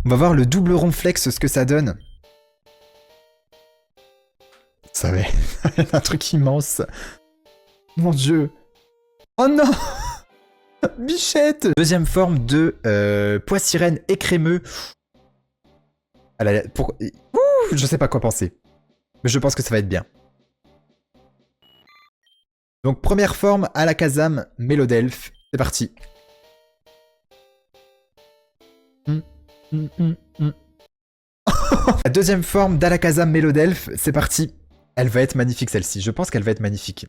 On va voir le double ronflex, ce que ça donne. Ça va être un truc immense. Mon dieu. Oh non. Bichette. Deuxième forme de pois-sirène écrémeux. Je sais pas quoi penser. Mais je pense que ça va être bien. Donc première forme, Alakazam, Mélodelphe. C'est parti. La deuxième forme d'Alakazam Mélodelphe, c'est parti. Elle va être magnifique celle-ci. Je pense qu'elle va être magnifique.